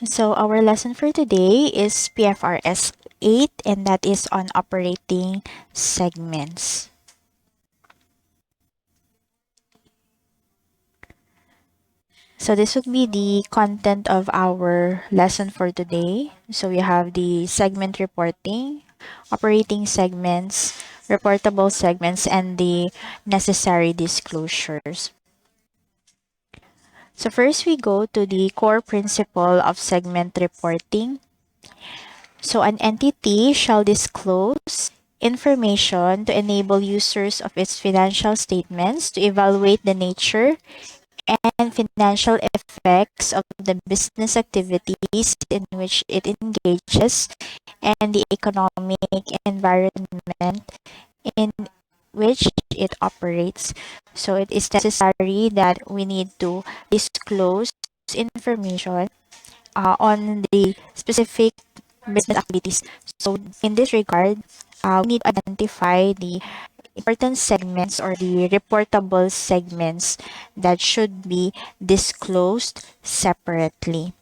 So our lesson for today is PFRS 8, and that is on operating segments. So this would be the content of our lesson for today. So we have the segment reporting, operating segments, reportable segments, and the necessary disclosures. So first we go to the core principle of segment reporting. So an entity shall disclose information to enable users of its financial statements to evaluate the nature and financial effects of the business activities in which it engages and the economic environment in which it operates. So it is necessary that we need to disclose information on the specific business activities. So in this regard, we need to identify the important segments or the reportable segments that should be disclosed separately.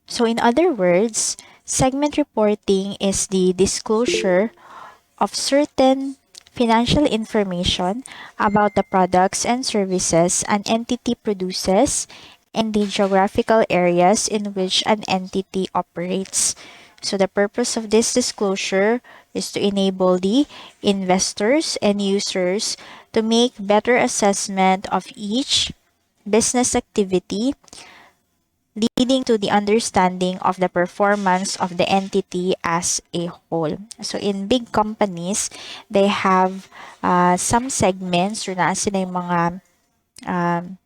So in other words, segment reporting is the disclosure of certain financial information about the products and services an entity produces and the geographical areas in which an entity operates. So the purpose of this disclosure is to enable the investors and users to make better assessment of each business activity, leading to the understanding of the performance of the entity as a whole. So in big companies, they have some segments or na sila yung mga um,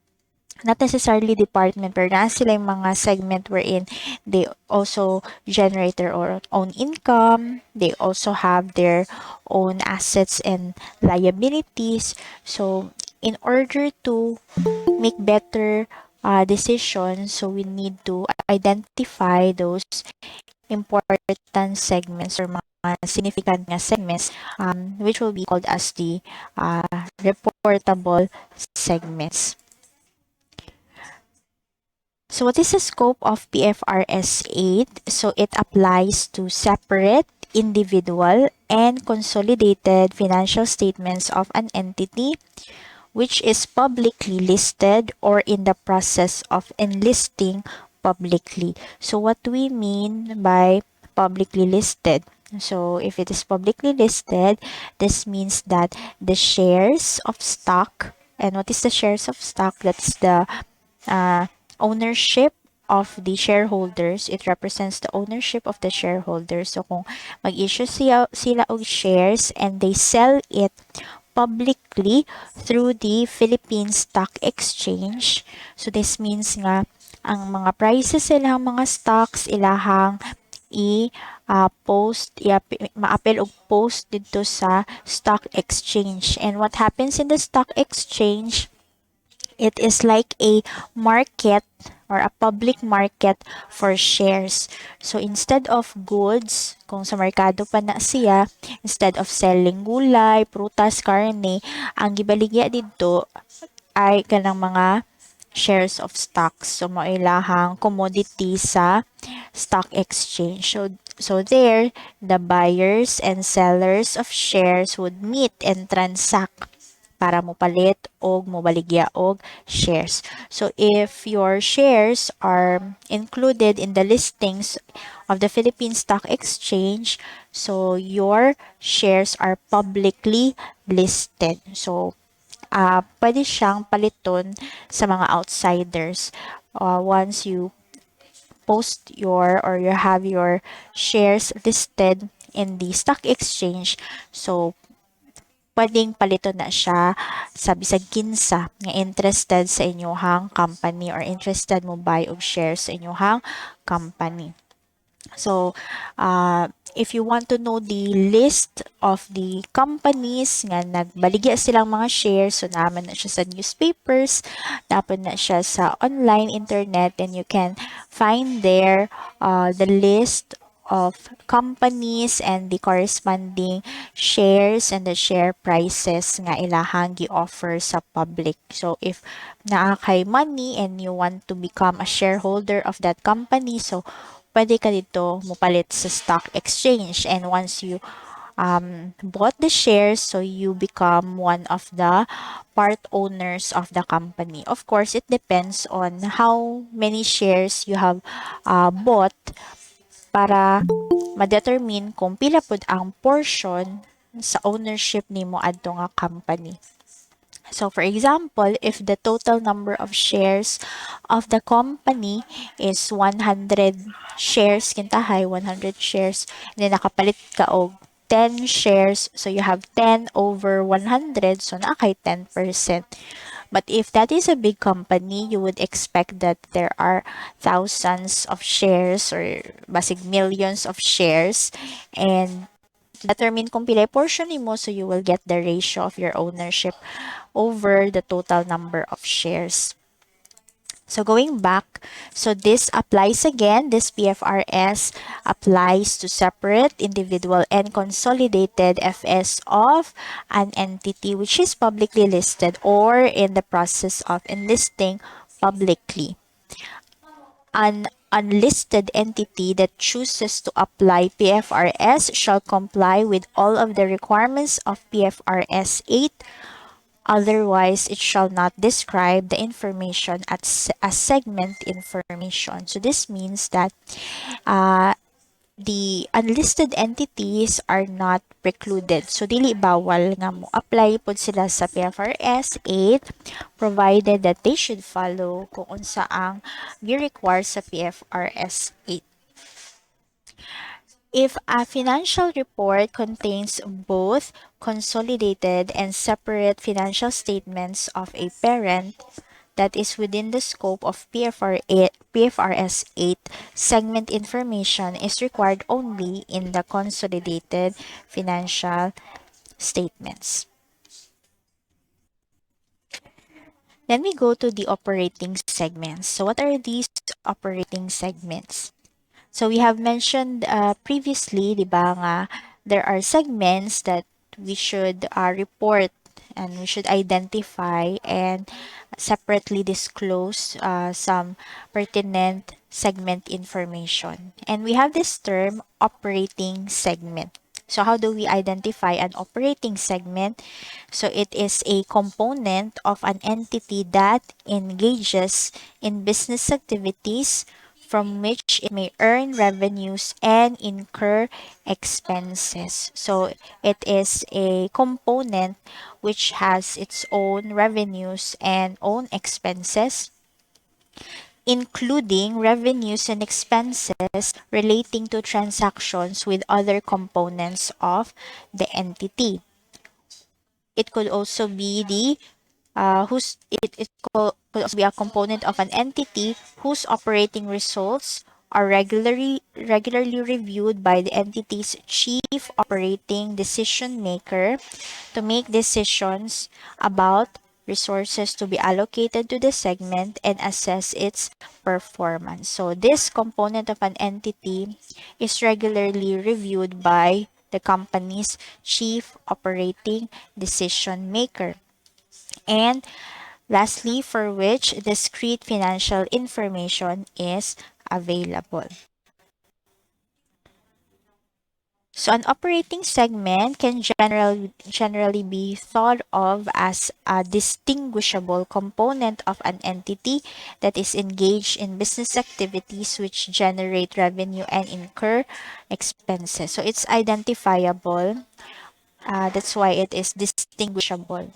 not necessarily department pero na sila yung mga segment wherein they also generate their own income, they also have their own assets and liabilities. So in order to make better decisions, so we need to identify those important segments or mga significant nga segments, which will be called as the reportable segments. So what is the scope of PFRS 8? So it applies to separate, individual, and consolidated financial statements of an entity which is publicly listed or in the process of enlisting publicly. So what do we mean by publicly listed? So if it is publicly listed, this means that the shares of stock, and what is the shares of stock? That's the ownership of the shareholders. It represents the ownership of the shareholders. So kung mag-issue sila og shares and they sell it publicly through the Philippine Stock Exchange. So this means nga ang mga prices ilang mga stocks ilahang post ma-appel og post dito sa stock exchange. And what happens in the stock exchange, it is like a market or a public market for shares. So instead of goods, kung sa merkado pa na siya, instead of selling gulay, prutas, karne, ang gibaligya dito ay kanang mga shares of stocks. So mailahang commodity sa stock exchange. So there, the buyers and sellers of shares would meet and transact para mo palit og mobaligya og shares. So if your shares are included in the listings of the Philippine Stock Exchange, so your shares are publicly listed. So pwede siyang paliton sa mga outsiders once you post your or you have your shares listed in the stock exchange. So pwedeng palito na siya sa bisag kinsa nga interested sa inyohang company or interested mo buy og shares sa inyohang company. So, if you want to know the list of the companies nga nagbaligya silang mga shares, so naman na siya sa newspapers, naman na siya sa online internet, and you can find there the list of companies and the corresponding shares and the share prices nga ilahang gi-offer sa public. So if naa kay money and you want to become a shareholder of that company, so pwede ka dito mupalit sa stock exchange, and once you bought the shares, so you become one of the part owners of the company. Of course, it depends on how many shares you have bought para ma-determine kung pila pud ang portion sa ownership nimo adto nga company. So for example, if the total number of shares of the company is 100 shares, kintahay 100 shares, then nakapalit ka og 10 shares, so you have 10 over 100, so naa kay 10%. But if that is a big company, you would expect that there are thousands of shares or basig millions of shares, and determine kung pila portion nimo, so you will get the ratio of your ownership over the total number of shares. So going back, so this applies again, this PFRS applies to separate, individual, and consolidated FS of an entity which is publicly listed or in the process of enlisting publicly. An unlisted entity that chooses to apply PFRS shall comply with all of the requirements of PFRS 8. Otherwise, it shall not describe the information as segment information. So this means that uh, the unlisted entities are not precluded. So dili bawal nga mo apply pod sila sa PFRS 8, provided that they should follow kung unsa ang gi-require sa PFRS 8. If a financial report contains both consolidated and separate financial statements of a parent that is within the scope of PFRS 8, segment information is required only in the consolidated financial statements. Then we go to the operating segments. So what are these operating segments? So we have mentioned previously, di ba nga, there are segments that we should report and we should identify and separately disclose some pertinent segment information. And we have this term operating segment. So how do we identify an operating segment? So it is a component of an entity that engages in business activities from which it may earn revenues and incur expenses. So it is a component which has its own revenues and own expenses, including revenues and expenses relating to transactions with other components of the entity. It could also be the could also be a component of an entity whose operating results are regularly reviewed by the entity's chief operating decision maker to make decisions about resources to be allocated to the segment and assess its performance. So this component of an entity is regularly reviewed by the company's chief operating decision maker. And lastly, for which discrete financial information is available. So an operating segment can generally be thought of as a distinguishable component of an entity that is engaged in business activities which generate revenue and incur expenses. So it's identifiable. That's why it is distinguishable.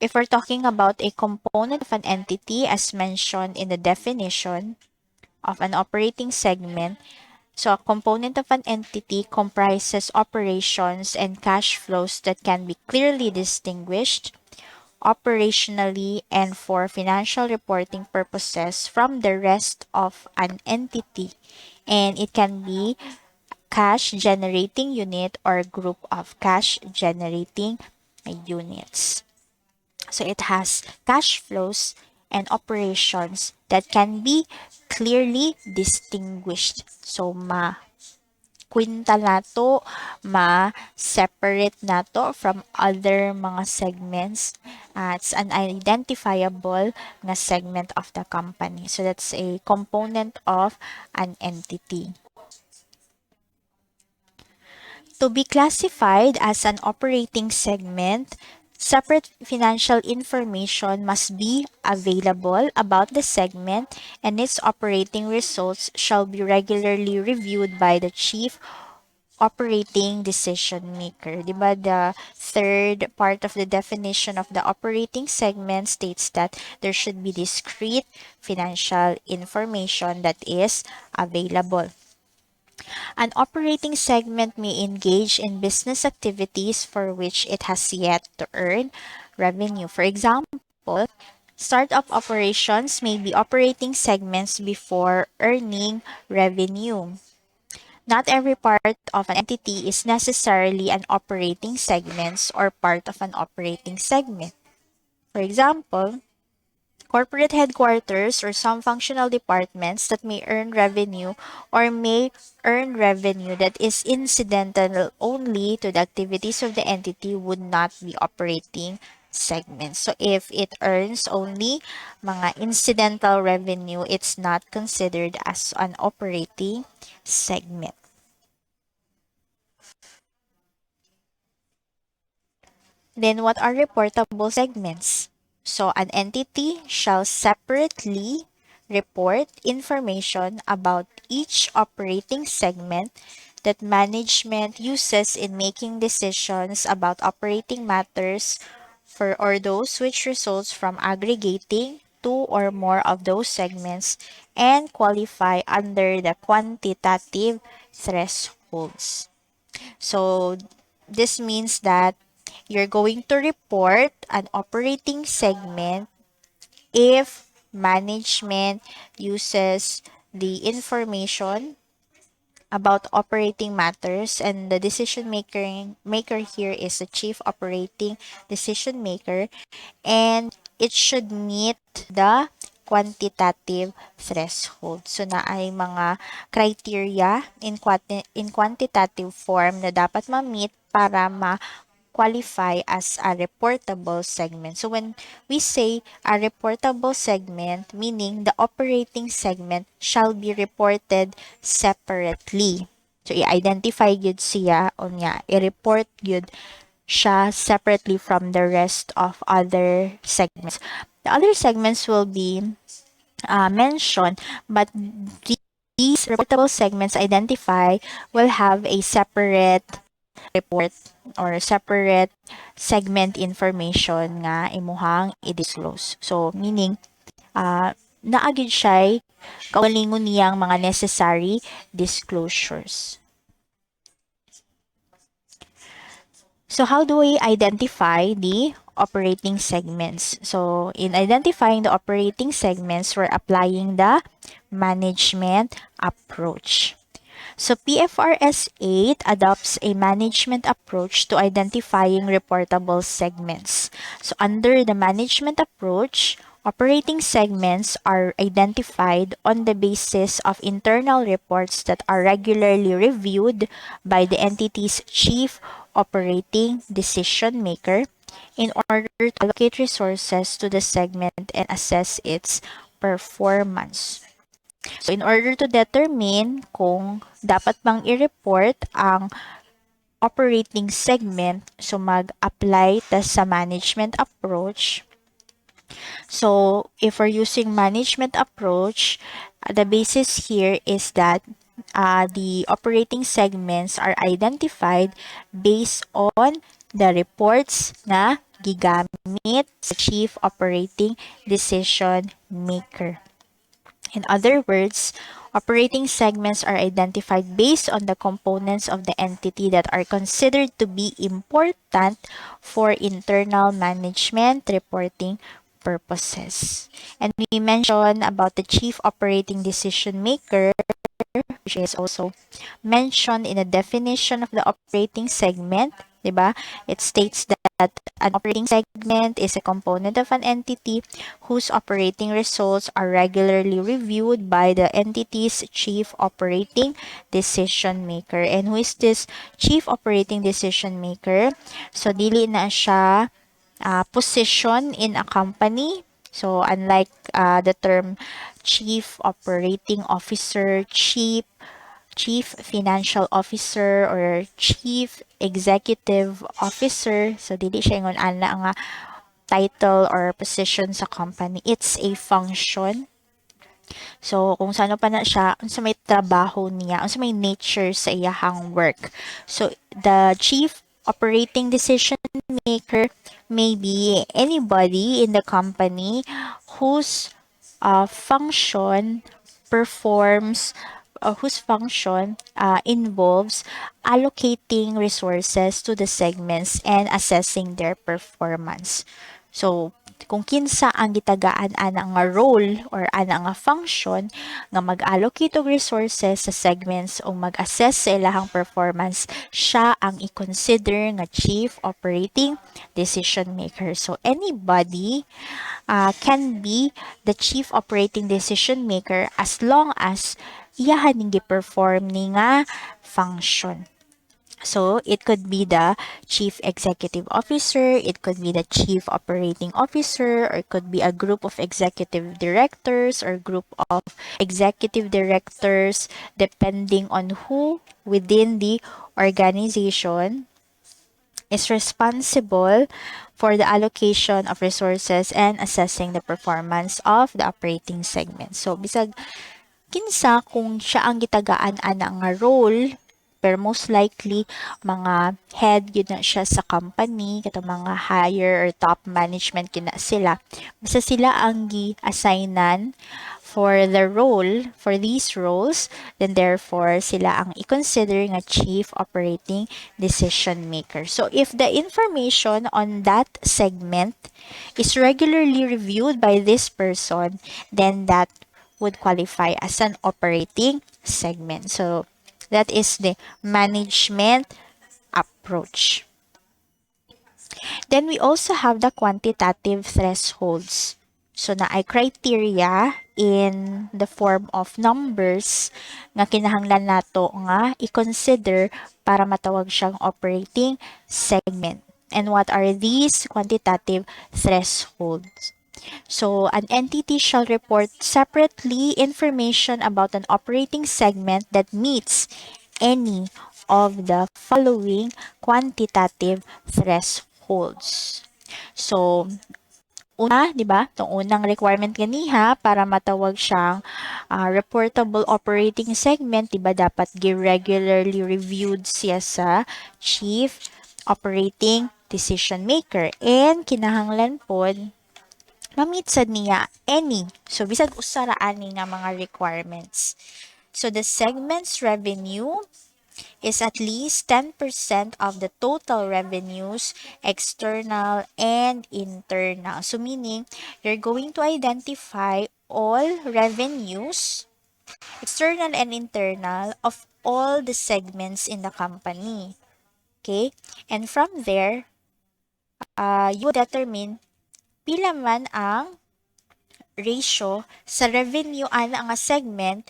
If we're talking about a component of an entity as mentioned in the definition of an operating segment, so a component of an entity comprises operations and cash flows that can be clearly distinguished operationally and for financial reporting purposes from the rest of an entity, and it can be cash generating unit or group of cash generating units. So it has cash flows and operations that can be clearly distinguished. So, quintal nato, ma-separate nato from other mga segments. It's an identifiable na segment of the company. So that's a component of an entity. To be classified as an operating segment, separate financial information must be available about the segment, and its operating results shall be regularly reviewed by the chief operating decision maker. Diba, the third part of the definition of the operating segment states that there should be discrete financial information that is available. An operating segment may engage in business activities for which it has yet to earn revenue. For example, startup operations may be operating segments before earning revenue. Not every part of an entity is necessarily an operating segment or part of an operating segment. For example, corporate headquarters or some functional departments that may earn revenue or may earn revenue that is incidental only to the activities of the entity would not be operating segments. So if it earns only mga incidental revenue, it's not considered as an operating segment. Then what are reportable segments? So an entity shall separately report information about each operating segment that management uses in making decisions about operating matters for or those which results from aggregating two or more of those segments and qualify under the quantitative thresholds. So this means that you're going to report an operating segment if management uses the information about operating matters, and the decision maker here is the chief operating decision maker, and it should meet the quantitative threshold. So na ay mga criteria in quantitative form na dapat ma-meet para qualify as a reportable segment. So when we say a reportable segment, meaning the operating segment shall be reported separately. So i-identify yun siya o niya, i-report yun siya separately from the rest of other segments. The other segments will be mentioned, but these reportable segments identify will have a separate report or separate segment information nga imuhang i-disclose. So, meaning, naagid siya kaugalingon niyang mga necessary disclosures. So, how do we identify the operating segments? So, in identifying the operating segments, we're applying the management approach. So PFRS 8 adopts a management approach to identifying reportable segments. So under the management approach, operating segments are identified on the basis of internal reports that are regularly reviewed by the entity's chief operating decision maker in order to allocate resources to the segment and assess its performance. So, in order to determine kung dapat bang i-report ang operating segment, so mag-apply ta sa management approach. So, if we're using management approach, the basis here is that the operating segments are identified based on the reports na gigamit sa chief operating decision maker. In other words, operating segments are identified based on the components of the entity that are considered to be important for internal management reporting purposes. And we mentioned about the chief operating decision maker, which is also mentioned in the definition of the operating segment. 'Diba? It states that an operating segment is a component of an entity whose operating results are regularly reviewed by the entity's chief operating decision maker. And who is this chief operating decision maker? So dili na siya position in a company. So unlike the term chief operating officer, chief financial officer, or chief executive officer, so dili siya ingon ana nga title or position sa company. It's a function. So kung sano pa na siya, unsa may trabaho niya, unsa may nature sa iyahang work. So the chief operating decision maker may be anybody in the company whose function performs whose function involves allocating resources to the segments and assessing their performance. So, kung kinsa ang gitagaan ana nga role or ana nga function nga mag-allocate og resources sa segments o mag-assess sa ilahang performance, siya ang i-consider nga chief operating decision maker. So, anybody can be the chief operating decision maker as long as iyahan ning gi-perform ni nga function. So, it could be the chief executive officer, it could be the chief operating officer, or it could be a group of executive directors or group of executive directors, depending on who within the organization is responsible for the allocation of resources and assessing the performance of the operating segment. So, bisag kinsa kung siya ang gitagaan ana nga role, pero most likely mga head gyud na siya sa company, katong mga higher or top management kina sila, basta sila ang gi-assignan for the role, for these roles, then therefore sila ang i-consider nga chief operating decision maker. So if the information on that segment is regularly reviewed by this person, then that would qualify as an operating segment. So that is the management approach. Then we also have the quantitative thresholds. So na ay criteria in the form of numbers nga kinahanglan nato nga i-consider para matawag siyang operating segment. And what are these quantitative thresholds? So, an entity shall report separately information about an operating segment that meets any of the following quantitative thresholds. So, una, di ba? Itong unang requirement ganiha para matawag siyang reportable operating segment, di ba dapat regularly reviewed siya sa chief operating decision maker. And kinahanglan pod ma-meet sad niya any. So, bisag usara ani nga mga requirements. So, the segment's revenue is at least 10% of the total revenues, external and internal. So, meaning, you're going to identify all revenues, external and internal, of all the segments in the company. Okay? And from there, you will determine pila man ang ratio sa revenue ana nga segment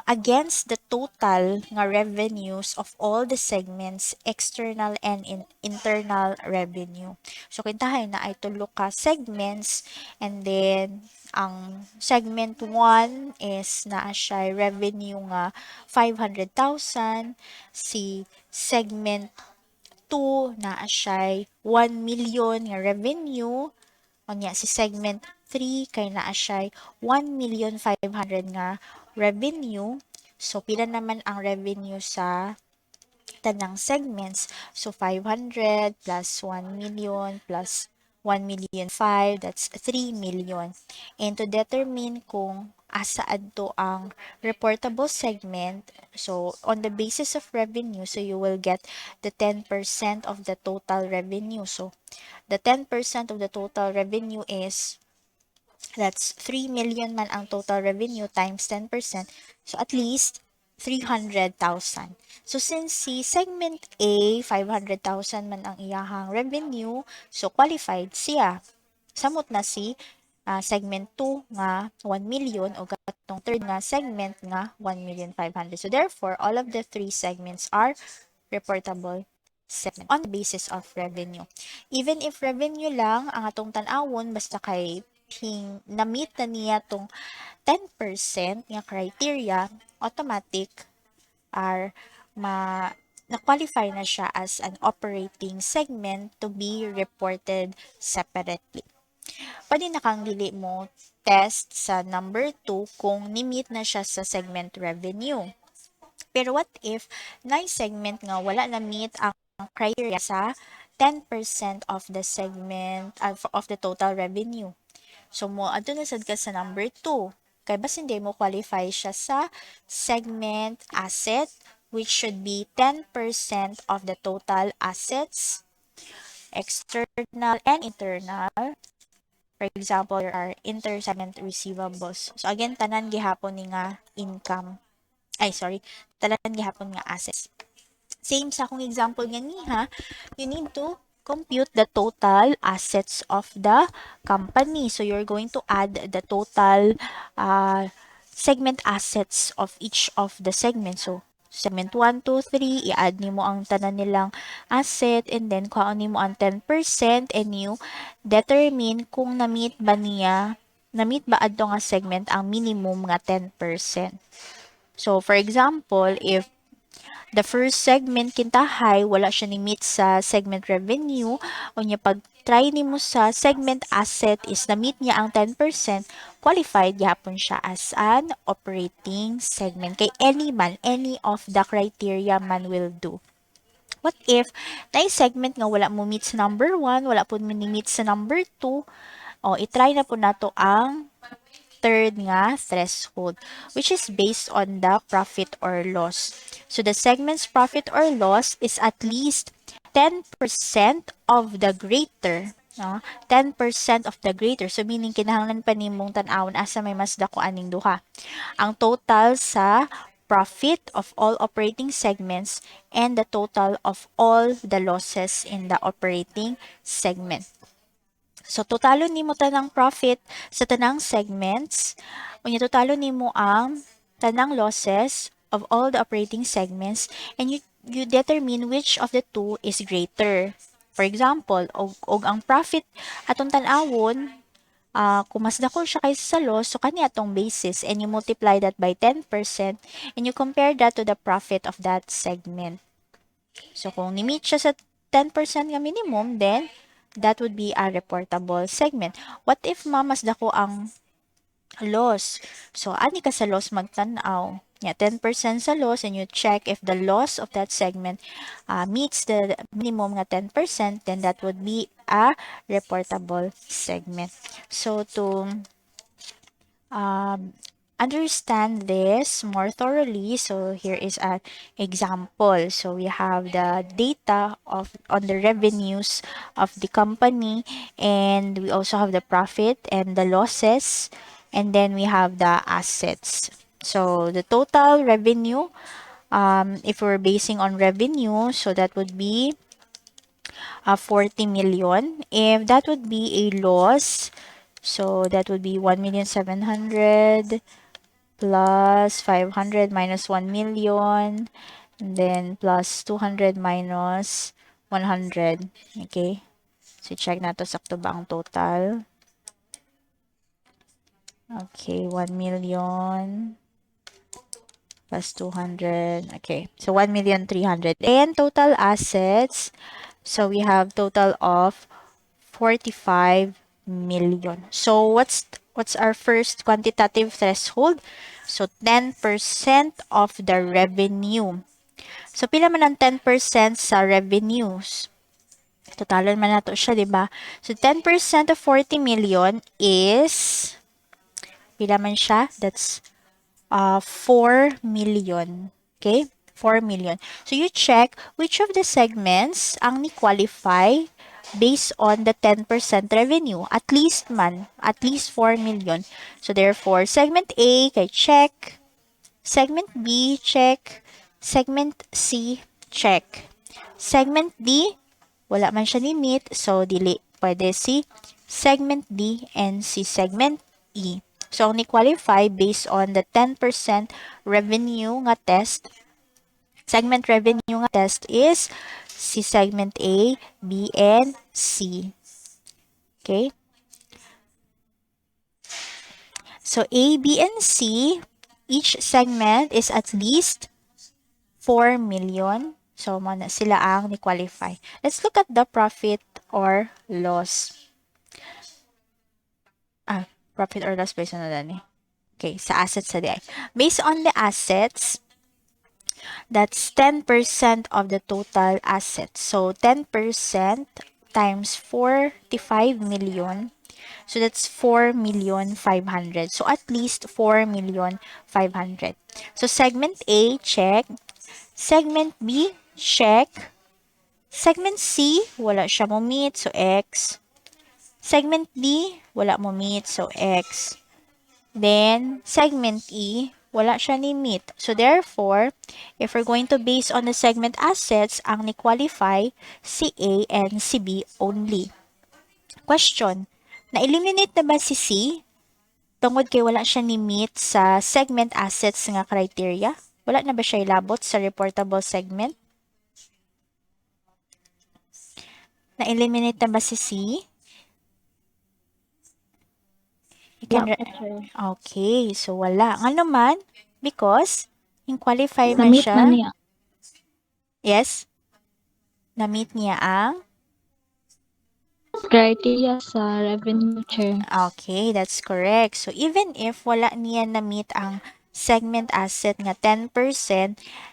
against the total nga revenues of all the segments, external and internal revenue. So kintahay na ay tulo ka segments, and then ang segment 1 is naa siya revenue nga 500,000, si segment 2 naa siya 1 million nga revenue. Unya si segment 3 kay naa siya 1,500,000 nga revenue. So pila naman ang revenue sa tanang segments? So 500 plus 1 million plus 1,500,000, that's 3 million. And to determine kung asa adto ang reportable segment, so on the basis of revenue, so you will get the 10% of the total revenue. So the 10% of the total revenue is, that's 3 million man ang total revenue times 10%. So at least 300,000. So since si segment A 500,000 man ang iyahang revenue, so qualified siya. Samot na si segment 2 nga 1 million o katong third nga segment nga 1,500,000. So therefore, all of the three segments are reportable segment on the basis of revenue. Even if revenue lang ang atong tan-awon basta kay na-meet na niya tong 10% nga criteria, automatic are na-qualify na siya as an operating segment to be reported separately. Pwede na kang dili mo test sa number 2 kung ni-meet na siya sa segment revenue. Pero what if segment nga wala na meet ang criteria sa 10% of the segment of the total revenue. So mo adto na sad ka sa number 2. Kay bas hindi mo qualify siya sa segment asset which should be 10% of the total assets, external and internal. For example, there are inter-segment receivables. So again, tanan gihapon ni nga income. Tanan gihapon nga assets. Same sa akong example ganiha, you need to compute the total assets of the company. So you're going to add the total segment assets of each of the segments. So segment 1, 2, 3, i-add nimo ang tanan nilang asset and then kuhaan nimo ang 10% and you determine kung na-meet ba adto nga segment ang minimum nga 10%. So for example, if the first segment kintahay wala siya ni meet sa segment revenue, unya pag try nimo sa segment asset is na meet niya ang 10%, qualified gyapon siya as an operating segment. Kay any of the criteria man will do. What if segment nga wala mo meet sa number 1, wala po mo ni meet sa number 2, i-try na po nato ang third nga threshold, which is based on the profit or loss. So the segment's profit or loss is at least 10% of the greater. 10% of the greater. So meaning kinahanglan pa nimong tan-awon asa may mas dako aning duha. Ang total sa profit of all operating segments and the total of all the losses in the operating segment. So, totalon nimo tanang profit sa tanang segments. Unya, totalon nimo ang tanang losses of all the operating segments and you determine which of the two is greater. For example, og ang profit atong tan-awon, kung mas dako siya kaysa sa loss, so kani atong basis and you multiply that by 10% and you compare that to the profit of that segment. So, kung ni-meet siya sa 10% nga minimum, then that would be a reportable segment. What if mas dako ang loss? So, ani ka sa loss magtanaw. 10% sa loss and you check if the loss of that segment meets the minimum nga 10%, then that would be a reportable segment. So, to understand this more thoroughly, so here is an example. So we have the data on the revenues of the company, and we also have the profit and the losses, and then we have the assets. So the total revenue, if we're basing on revenue, so that would be 40 million. If that would be a loss, so that would be 1,700,000 plus 500 minus 1 million, and then plus 200 minus 100. Okay? So, check na to sakto ba ang total. Okay, 1 million plus 200. Okay, so 1,300,000. And total assets, so we have total of 45 million. So, what's our first quantitative threshold? So, 10% of the revenue. So, pila man ang 10% sa revenues? Totalan man nato siya, di ba? So, 10% of 40 million is, pila man siya? That's 4 million. Okay? 4 million. So, you check which of the segments ang ni-qualify based on the 10% revenue. At least 4 million. So, therefore, segment A, kay check. Segment B, check. Segment C, check. Segment D, wala man siya ni-meet, so dili pwede si segment D and si segment E. So, ang ni-qualify based on the 10% revenue nga test, segment revenue nga test is si segment A, B, and C. Okay? So, A, B, and C, each segment is at least 4 million. So, mana sila ang ni-qualify. Let's look at the profit or loss. Profit or loss based on ano. Okay, sa assets sa DI. Based on the assets, that's 10% of the total assets. So, 10% times 45 million. So, that's 4,500,000. So, at least 4,500,000. So, segment A, check. Segment B, check. Segment C, wala siya mo meet, so X. Segment D, wala mo meet, so X. Then, segment E, wala siya ni meet. So, therefore, if we're going to base on the segment assets, ang ni-qualify si A and si B only. Question, na-eliminate na ba si C? Tungod kay wala siya ni meet sa segment assets nga criteria? Wala na ba siya ilabot sa reportable segment? Na-eliminate na ba si C? Okay, so wala. Nga naman, because, yung qualify man Na-meet siya. na niya. Yes? Na-meet niya ang? Criteria sa revenue share. Okay, that's correct. So, even if wala niya na-meet ang segment asset nga 10%,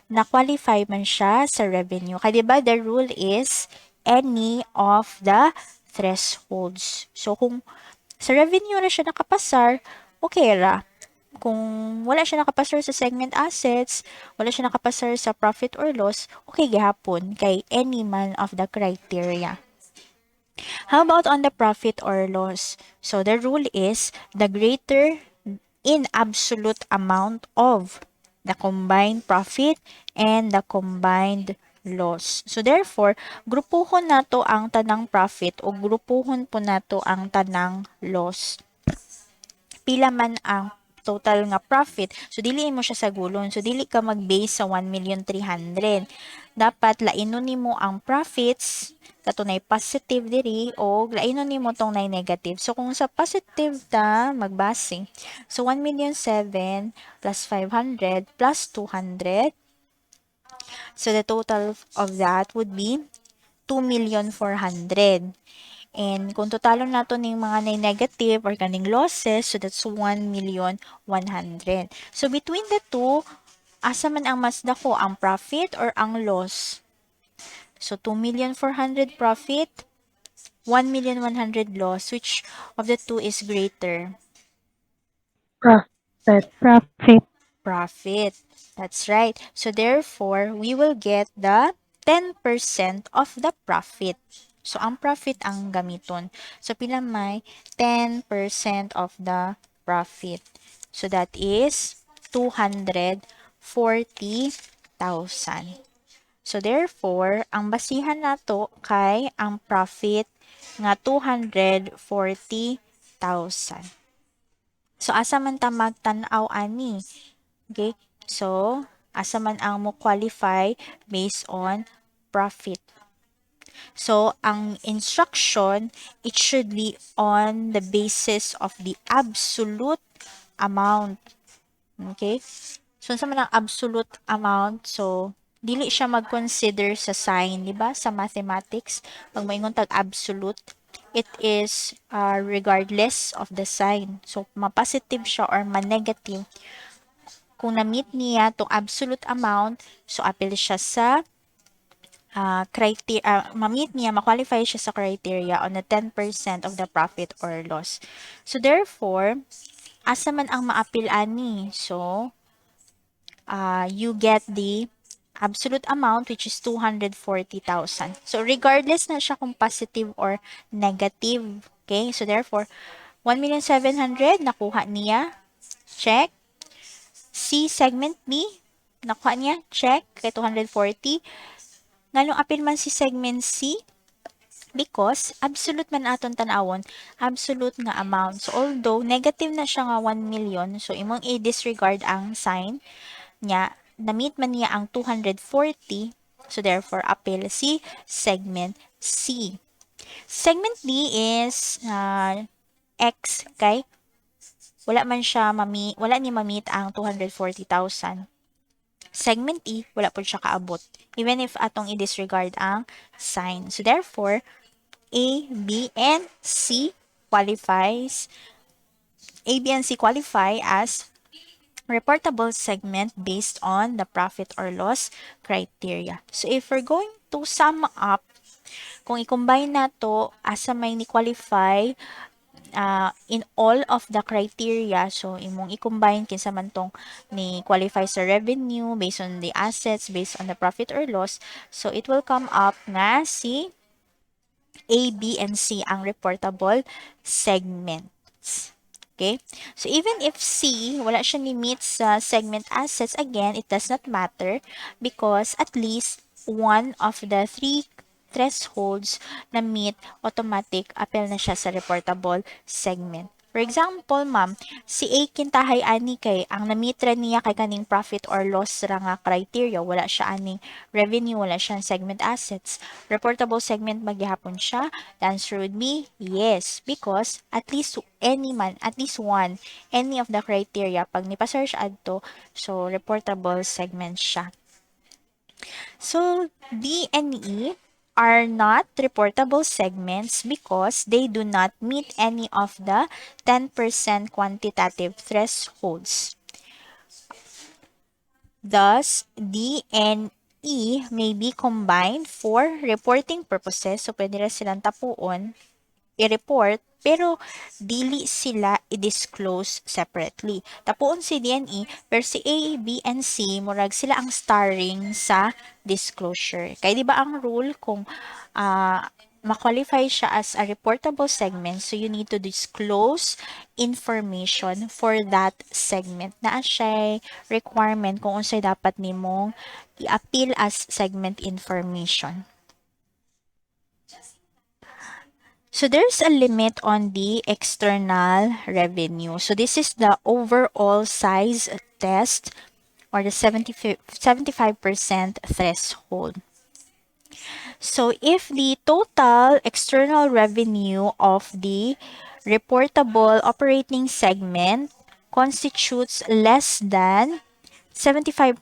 na-qualify man siya sa revenue. Kaya diba, the rule is any of the thresholds. So, kung sa revenue na siya nakapasar, okay ra. Kung wala siya nakapasar sa segment assets, wala siya nakapasar sa profit or loss, okay gihapon kay any man of the criteria. How about on the profit or loss? So the rule is the greater in absolute amount of the combined profit and the combined loss. So therefore, grupuhon nato ang tanang profit o grupuhon po nato ang tanang loss. Pila man ang total nga profit. So, dili mo siya sa gulon. So, dili ka mag-base sa 1,300,000. Dapat lainon nimo ang profits katunay positive diri o lainon nimo tong nay negative. So, kung sa positive ta magbase. So, 1,700,000 plus 500 plus 200. So, the total of that would be 2,400,000. And kung totalon nato ning mga negative or kaning losses, so that's 1,100,000. So between the two, asa man ang mas dako, ang profit or ang loss? So 2,400,000 profit, 1,100,000 loss. Which of the two is greater? Profit. Profit. That's right. So therefore, we will get the 10% of the profit. So, ang profit ang gamiton. So, pila may 10% of the profit. So, that is 240,000. So, therefore, ang basihan nato kay ang profit nga 240,000. So, asa man ta magtan-aw ani? Okay? So, asa man ang mo qualify based on profit. So, ang instruction, it should be on the basis of the absolute amount. Okay? So, sa man ang absolute amount, so, dili siya mag-consider sa sign, di ba? Sa mathematics, pag maingon tag absolute, it is regardless of the sign. So, ma-positive siya or ma-negative. Kung na-meet niya itong absolute amount, so appeal siya sa ma-meet niya, ma-qualify siya sa criteria on the 10% of the profit or loss. So, therefore, asa man ang ma-appeal ani? So, you get the absolute amount which is 240,000. So, regardless na siya kung positive or negative. Okay? So, therefore, 1,700,000 nakuha niya. Check. C, segment B, nakuha niya, check, kay 240. Nganong apil man si segment C? Because absolute man aton tanawon, absolute nga amount. So although negative na siya nga 1 million, so imong i-disregard ang sign niya, na-meet man niya ang 240, so therefore appeal si segment C. Segment D is X kay wala ni ma-meet ang 240,000. Segment E, wala po siya kaabot. Even if atong i-disregard ang sign. So therefore, A, B, and C qualifies, A, B, and C qualify as reportable segment based on the profit or loss criteria. So if we're going to sum up, kung i-combine na to, asa may ni-qualify in all of the criteria, so imong i-combine kinsa man tong ni qualify sa revenue based on the assets, based on the profit or loss, so it will come up nga si A, B, and C ang reportable segments. Okay? So, even if C, wala siya ni meet sa segment assets, again, it does not matter because at least one of the three thresholds na meet, automatic appeal na siya sa reportable segment. For example, ma'am, si A kintahay ani kay ang namitra niya kay kaning profit or loss ra nga criteria, wala siya aning revenue, wala siyang segment assets. Reportable segment magyahapon siya. The answer would be yes because at least at least one, any of the criteria pag nipa-search adto, so reportable segment siya. So, D and E are not reportable segments because they do not meet any of the 10% quantitative thresholds. Thus, D and E may be combined for reporting purposes. So, pwede rin silang tapuon i-report pero dili sila i-disclose separately. Tapuon si D and E pero si A, B, and C murag sila ang starring sa disclosure. Kaya di ba ang rule kung ma-qualify siya as a reportable segment, so you need to disclose information for that segment. Naa siya requirement kung unsay dapat nimong i-appeal as segment information. So there's a limit on the external revenue. So this is the overall size test or the 75% threshold. So if the total external revenue of the reportable operating segment constitutes less than 75%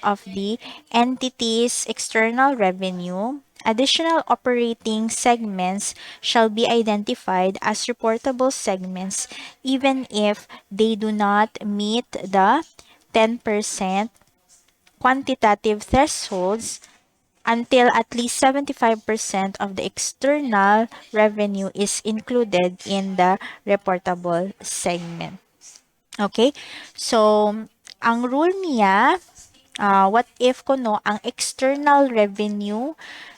of the entity's external revenue, additional operating segments shall be identified as reportable segments even if they do not meet the 10% quantitative thresholds until at least 75% of the external revenue is included in the reportable segment. Okay? So, ang rule niya, what if kuno ang external revenue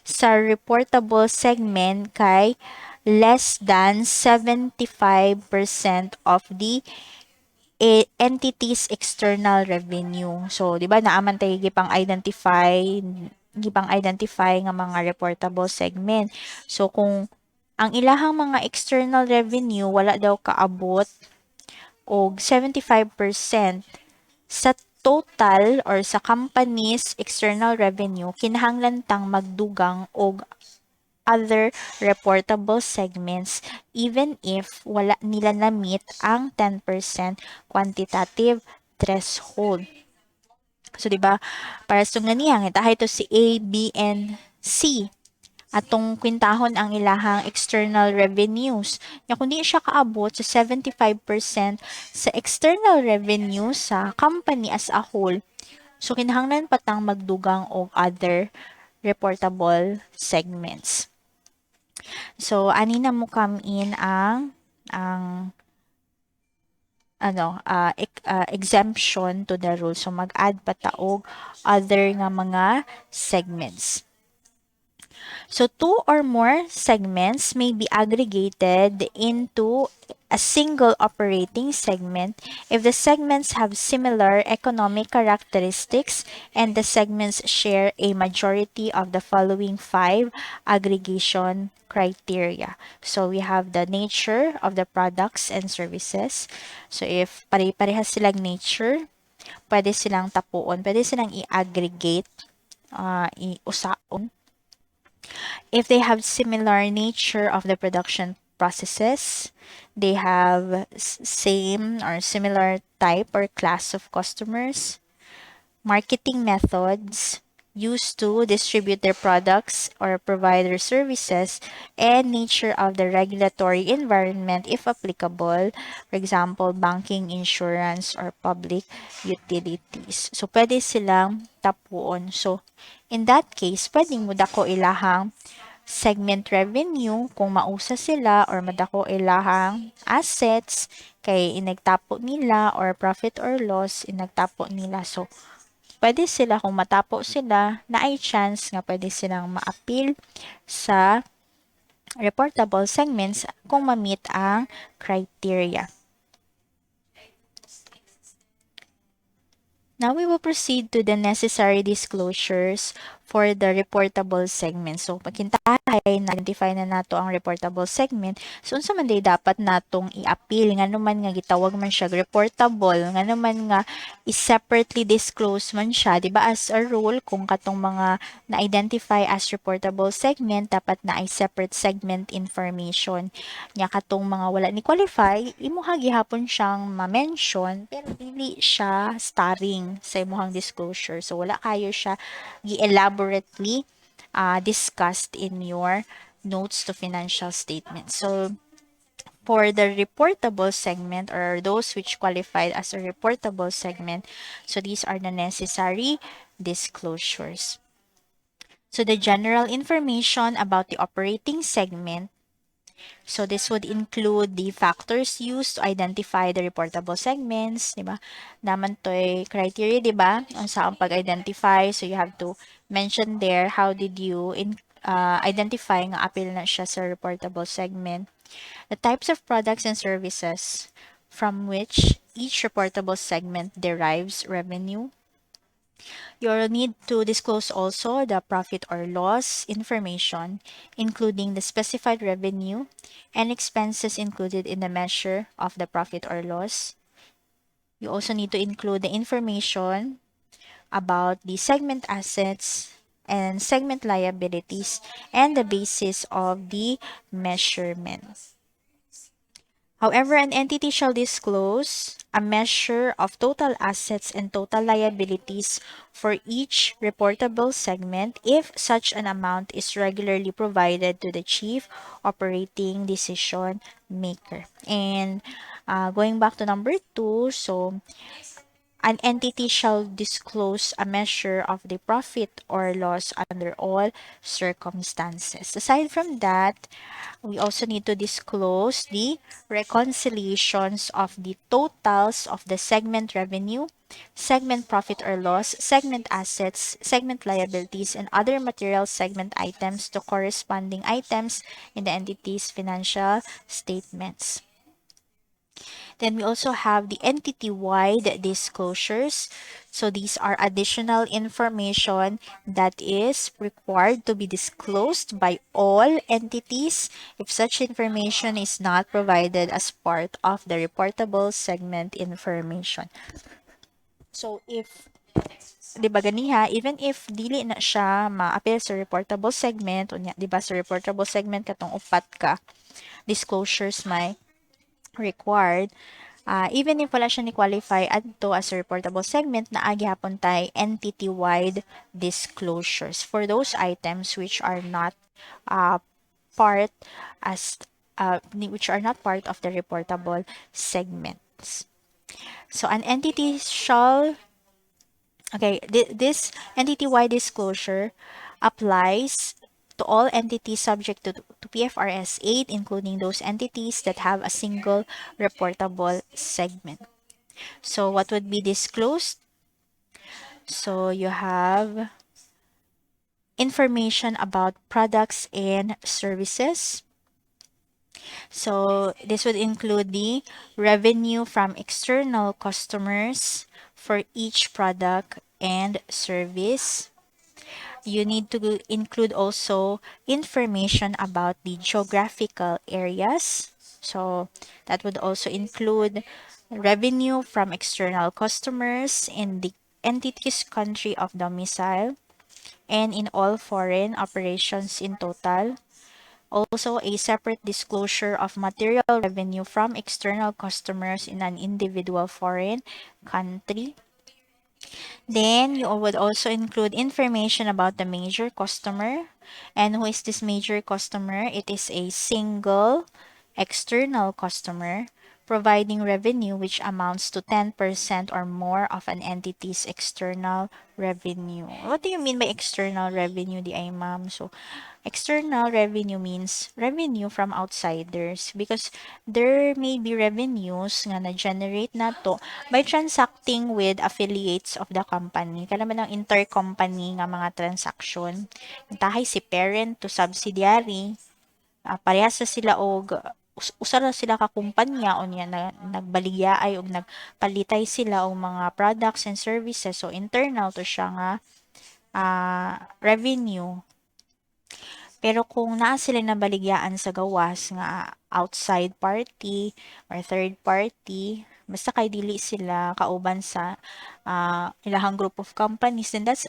sa reportable segment kay less than 75% of the entity's external revenue. So, di ba naaman tayo gipang identify nga mga reportable segment. So, kung ang ilahang mga external revenue wala daw kaabot og 75% sa total or sa company's external revenue, kinahanglan tang magdugang og other reportable segments even if wala nila na-meet ang 10% quantitative threshold. So, di ba, para sa nganiyang, itahay to si A, B, and C. Atong kwintahon ang ilahang external revenues. Nya kung di siya kaabot sa 75% sa external revenue sa company as a whole, so kinahanglan patang magdugang og other reportable segments. So, ani na mo come in ang exemption to the rule. So, mag-add pa taog other nga mga segments. So, two or more segments may be aggregated into a single operating segment if the segments have similar economic characteristics and the segments share a majority of the following five aggregation criteria. So we have the nature of the products and services. So if pare-parehas silang nature, pwede silang tapuon, pwede silang i-aggregate, i-usaon. If they have similar nature of the production processes, they have same or similar type or class of customers, marketing methods used to distribute their products or provide their services, and nature of the regulatory environment if applicable, for example, banking, insurance, or public utilities. So, pwede silang tapuon. So, in that case, pwedeng mo dako ilahang segment revenue kung mausa sila or madako ilahang assets kay inagtapo nila or profit or loss inagtapo nila. So, pwede sila kung matapo sila na ay chance nga pwede silang ma-appeal sa reportable segments kung ma-meet ang criteria. Now we will proceed to the necessary disclosures for the reportable segment. So, pagkintahay, na-identify na nato ang reportable segment. So, unsa man day dapat natong i-appeal, nga naman nga gitawag man siya reportable, nga naman nga is-separately disclose man siya. Diba as a rule, kung katong mga na-identify as reportable segment, dapat na ay separate segment information. Nya katong mga wala ni qualify, imuha gihapon siyang ma-mention, pero dili siya starring sa imuhang disclosure. So, wala kayo siya elaborately discussed in your notes to financial statements. So, for the reportable segment or those which qualified as a reportable segment, so these are the necessary disclosures. So, the general information about the operating segment. So this would include the factors used to identify the reportable segments, di ba? Naman to'y criteria, di ba? Unsa ang pag-identify. So you have to mention there how did you identify nga appeal na siya sa reportable segment. The types of products and services from which each reportable segment derives revenue. You'll need to disclose also the profit or loss information, including the specified revenue and expenses included in the measure of the profit or loss. You also need to include the information about the segment assets and segment liabilities and the basis of the measurement. However, an entity shall disclose a measure of total assets and total liabilities for each reportable segment if such an amount is regularly provided to the chief operating decision maker. And going back to number 2, so an entity shall disclose a measure of the profit or loss under all circumstances. Aside from that, we also need to disclose the reconciliations of the totals of the segment revenue, segment profit or loss, segment assets, segment liabilities, and other material segment items to corresponding items in the entity's financial statements. Then we also have the entity-wide disclosures. So these are additional information that is required to be disclosed by all entities if such information is not provided as part of the reportable segment information. So if 'di ba ganiha, even if dili na siya ma-appeal sa reportable segment, unya 'di ba sa reportable segment katong upat ka disclosures may required. Even if wala siya ni qualify adto as a reportable segment, naagi hapon tay entity-wide disclosures for those items which are not part as which are not part of the reportable segments. So an entity shall this entity-wide disclosure applies to all entities subject to PFRS 8, including those entities that have a single reportable segment. So what would be disclosed? So you have information about products and services, So this would include the revenue from external customers for each product and service. You need to include also information about the geographical areas. So that would also include revenue from external customers in the entity's country of domicile and in all foreign operations in total. Also, a separate disclosure of material revenue from external customers in an individual foreign country. Then you would also include information about the major customer. And who is this major customer? It is a single external customer providing revenue which amounts to 10% or more of an entity's external revenue. What do you mean by external revenue, di ay ma'am? So, external revenue means revenue from outsiders because there may be revenues nga na-generate nato by transacting with affiliates of the company. Kaya naman ang intercompany nga mga transaction. Tahay si parent to subsidiary, parehas na sila og usa na sila ka kumpanya o niya na nagbaligyaay og nagpalitay sila og mga products and services. So internal to siya nga revenue. Pero kung naa sila nabaligyaan sa gawas nga outside party or third party, basta kay dili sila kauban sa ilahang group of companies, then that's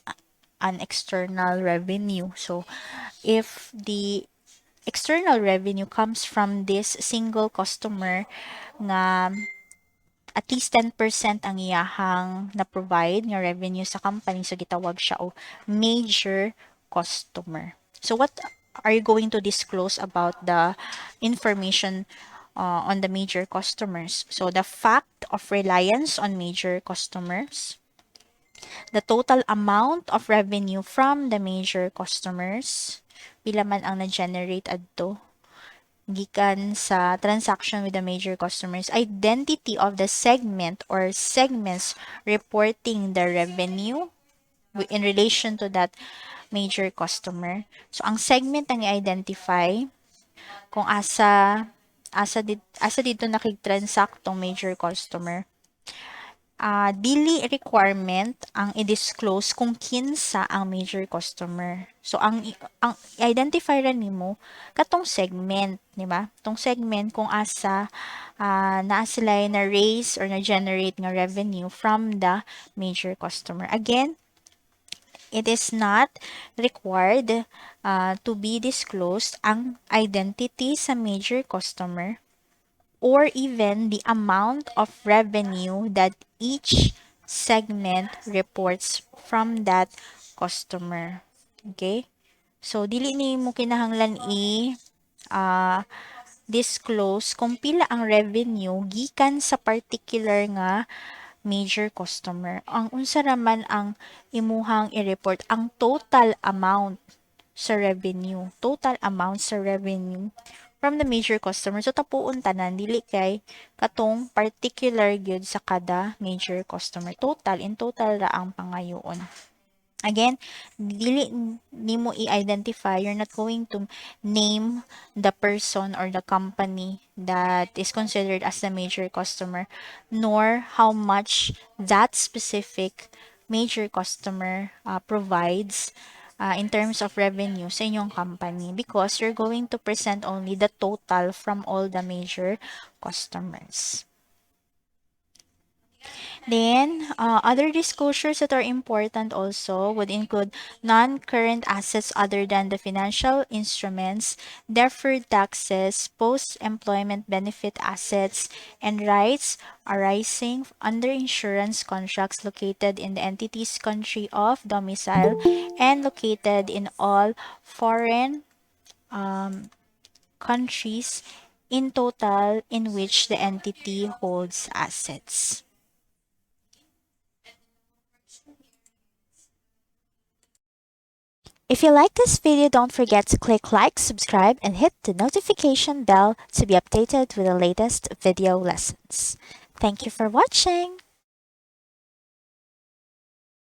an external revenue. So, if the external revenue comes from this single customer nga at least 10% ang iyahang na-provide nga revenue sa company, so gitawag siya o major customer. So what are you going to disclose about the information on the major customers? So the fact of reliance on major customers, the total amount of revenue from the major customers, pila man ang na-generate adto gikan sa transaction with the major customers, identity of the segment or segments reporting the revenue in relation to that major customer. So ang segment ang i-identify kung asa dito nakig-transact tong major customer. Dili requirement ang i-disclose kung kinsa ang major customer. So ang identify ra nimo katong segment, di ba? Tong segment kung asa naa sila na raise or na generate nga revenue from the major customer. Again, it is not required to be disclosed ang identity sa major customer or even the amount of revenue that each segment reports from that customer. Okay? So, dili ni mo kinahanglan disclose kung pila ang revenue gikan sa particular nga major customer. Ang unsa raman ang imuhang i-report ang total amount sa revenue. Total amount sa revenue from the major customer. So, tapuon tanan, dili kay katong particular gyud sa kada major customer. In total ra ang pangayoon. Again, dili nimo i-identify, you're not going to name the person or the company that is considered as the major customer, nor how much that specific major customer provides in terms of revenue sa inyong company because you're going to present only the total from all the major customers. Then, other disclosures that are important also would include non-current assets other than the financial instruments, deferred taxes, post-employment benefit assets, and rights arising under insurance contracts located in the entity's country of domicile and located in all foreign countries in total in which the entity holds assets. If you like this video, don't forget to click like, subscribe, and hit the notification bell to be updated with the latest video lessons. Thank you for watching.